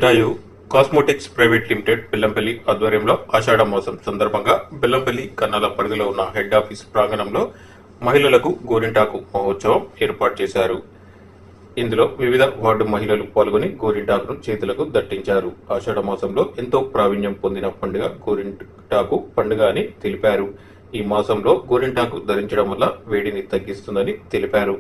Jatayu cosmetics private limited Bellampalli ఆధ్వర్యంలో ఆషాఢ మాసం సందర్భంగా బెల్లంపల్లి కన్నాల పరిధిలో ఉన్న హెడ్ ఆఫీస్ ప్రాంగణంలో మహిళలకు గోరింటాకు మహోత్సవం ఏర్పాటు చేశారు. ఇందులో వివిధ వార్డు మహిళలు పాల్గొని గోరింటాకును చేతులకు దట్టించారు. ఆషాఢ మాసంలో ఎంతో ప్రావీణ్యం పొందిన పండుగ గోరింటాకు పండుగ అని తెలిపారు. ఈ మాసంలో గోరింటాకు ధరించడం వల్ల వేడిని తగ్గిస్తుందని తెలిపారు.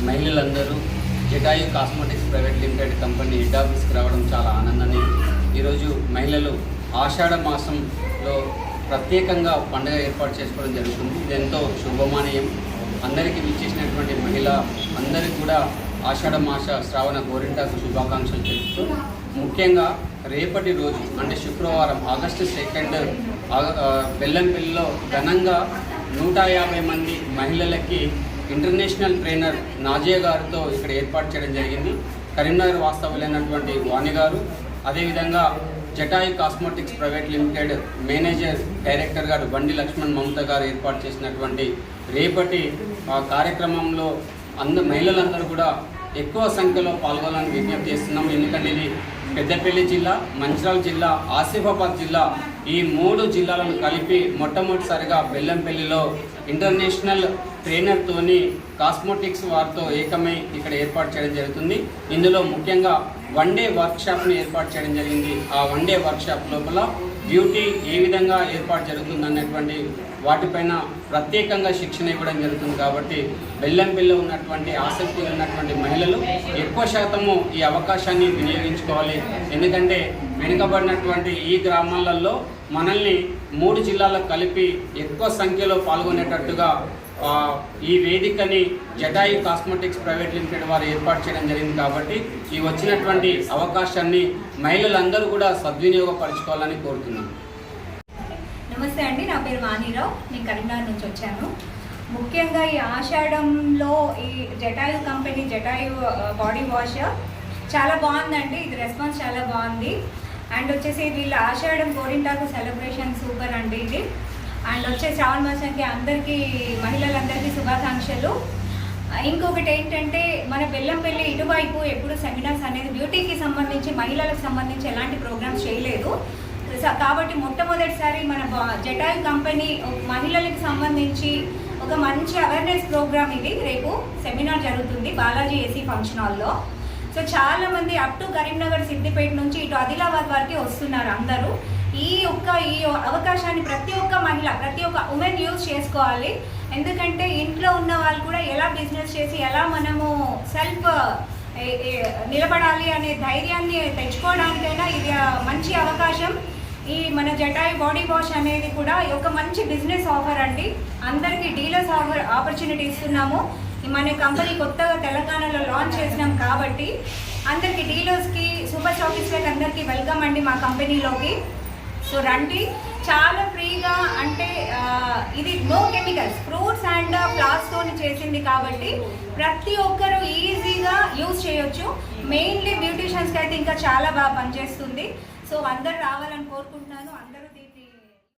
మహిళలందరూ Jatayu cosmetics private limited company head ఆఫీస్కి రావడం చాలా ఆనందాన్ని. ఈరోజు మహిళలు ఆషాఢ మాసంలో ప్రత్యేకంగా పండుగ ఏర్పాటు చేసుకోవడం జరుగుతుంది. ఇది ఎంతో శుభమానీయం. అందరికీ విచ్చేసినటువంటి మహిళ అందరికీ కూడా ఆషాఢ మాస శ్రావణ గోరింటాకు శుభాకాంక్షలు తెలుపుతూ, ముఖ్యంగా రేపటి రోజు అంటే శుక్రవారం ఆగస్టు 2 బెల్లంపల్లిలో ఘనంగా 150 మంది మహిళలకి ఇంటర్నేషనల్ ట్రైనర్ నాజియా గారితో ఇక్కడ ఏర్పాటు చేయడం జరిగింది. కరీంనగర్ వాస్తవులైనటువంటి వాణి గారు, అదేవిధంగా Jatayu cosmetics private limited manager director గారు బండి లక్ష్మణ్ మమత గారు ఏర్పాటు చేసినటువంటి రేపటి కార్యక్రమంలో మహిళలందరూ కూడా ఎక్కువ సంఖ్యలో పాల్గొనాలని విజ్ఞప్తి చేస్తున్నాం. ఎందుకంటే ఇది పెద్దపల్లి జిల్లా, మంచిర్యాల జిల్లా, ఆసిఫాబాద్ జిల్లా, ఈ 3 జిల్లాలను కలిపి మొట్టమొదటిసారిగా బెల్లంపల్లిలో ఇంటర్నేషనల్ ట్రైనర్తోని కాస్మోటిక్స్ వారితో ఏకమై ఇక్కడ ఏర్పాటు చేయడం జరుగుతుంది. ఇందులో ముఖ్యంగా 1 డే వర్క్షాప్ని ఏర్పాటు చేయడం జరిగింది. ఆ 1 డే వర్క్షాప్ లోపల బ్యూటీ ఏ విధంగా ఏర్పాటు జరుగుతుంది అన్నటువంటి వాటిపైన ప్రత్యేకంగా శిక్షణ ఇవ్వడం జరుగుతుంది. కాబట్టి బెల్లంపల్లిలో ఉన్నటువంటి ఆసక్తి ఉన్నటువంటి మహిళలు ఎక్కువ శాతము ఈ అవకాశాన్ని వినియోగించుకోవాలి. ఎందుకంటే వెనుకబడినటువంటి ఈ గ్రామాలలో మనల్ని 3 జిల్లాలకు కలిపి ఎక్కువ సంఖ్యలో పాల్గొనేటట్టుగా ఈ వేదికని జటాయు కాస్మోటిక్స్ ప్రైవేట్ లిమిటెడ్ వారు ఏర్పాటు చేయడం జరిగింది. కాబట్టి ఈ వచ్చినటువంటి అవకాశాన్ని మహిళలందరూ కూడా సద్వినియోగపరచుకోవాలని కోరుతున్నాను. నమస్తే అండి, నా పేరు వాణిరావు, నేను కరీంనగర్ నుంచి వచ్చాను. ముఖ్యంగా ఈ ఆషాఢంలో ఈ Jatayu company Jatayu body wash చాలా బాగుందండి. ఇది రెస్పాన్స్ చాలా బాగుంది. అండ్ వచ్చేసి వీళ్ళ ఆషాఢం గోరింటాకు సెలబ్రేషన్ సూపర్ అండి ఇది. అండ్ వచ్చే శ్రావణ మాసంకి అందరికీ మహిళలందరికీ శుభాకాంక్షలు. ఇంకొకటి ఏంటంటే మన బెల్లంపల్లి ఇటువైపు ఎప్పుడు సెమినార్స్ అనేది బ్యూటీకి సంబంధించి మహిళలకు సంబంధించి ఎలాంటి ప్రోగ్రామ్స్ చేయలేదు. కాబట్టి మొట్టమొదటిసారి మన జటాయు కంపెనీ మహిళలకు సంబంధించి ఒక మంచి అవేర్నెస్ ప్రోగ్రామ్ ఇది రేపు సెమినార్ జరుగుతుంది బాలాజీ ఏసీ ఫంక్షన్ హాల్లో. సో చాలామంది అప్ టు కరీంనగర్, సిద్దిపేట నుంచి ఇటు ఆదిలాబాద్ వరకు వస్తున్నారు అందరూ. ఈ అవకాశాన్ని ప్రతి ఒక్క మహిళ, ప్రతి ఒక్క ఉమెన్ యూజ్ చేసుకోవాలి. ఎందుకంటే ఇంట్లో ఉన్న వాళ్ళు కూడా ఎలా బిజినెస్ చేసి ఎలా మనము సెల్ఫ్ నిలబడాలి అనే ధైర్యాన్ని తెచ్చుకోవడానికైనా ఇది మంచి అవకాశం. ఈ మన జటాయు బాడీ వాష్ అనేది కూడా ఒక మంచి బిజినెస్ ఆఫర్ అండి. అందరికీ డీలర్స్ ఆపర్చునిటీ ఇస్తున్నాము. మన కంపెనీ కొత్తగా తెలంగాణలో లాంచ్ చేసినాం కాబట్టి అందరికీ డీలర్స్కి, సూపర్ స్టాకిస్ట్లకి అందరికీ వెల్కమ్ అండి మా కంపెనీలోకి. సో రండి, చాలా ఫ్రీగా. అంటే ఇది నో కెమికల్స్, ఫ్రూట్స్ అండ్ ఫ్లవర్స్తో చేసింది కాబట్టి ప్రతి ఒక్కరు ఈజీగా యూజ్ చేయొచ్చు. మెయిన్లీ బ్యూటీషియన్స్కి అయితే ఇంకా చాలా బాగా పనిచేస్తుంది. సో అందరు రావాలని కోరుకుంటున్నాను. అందరూ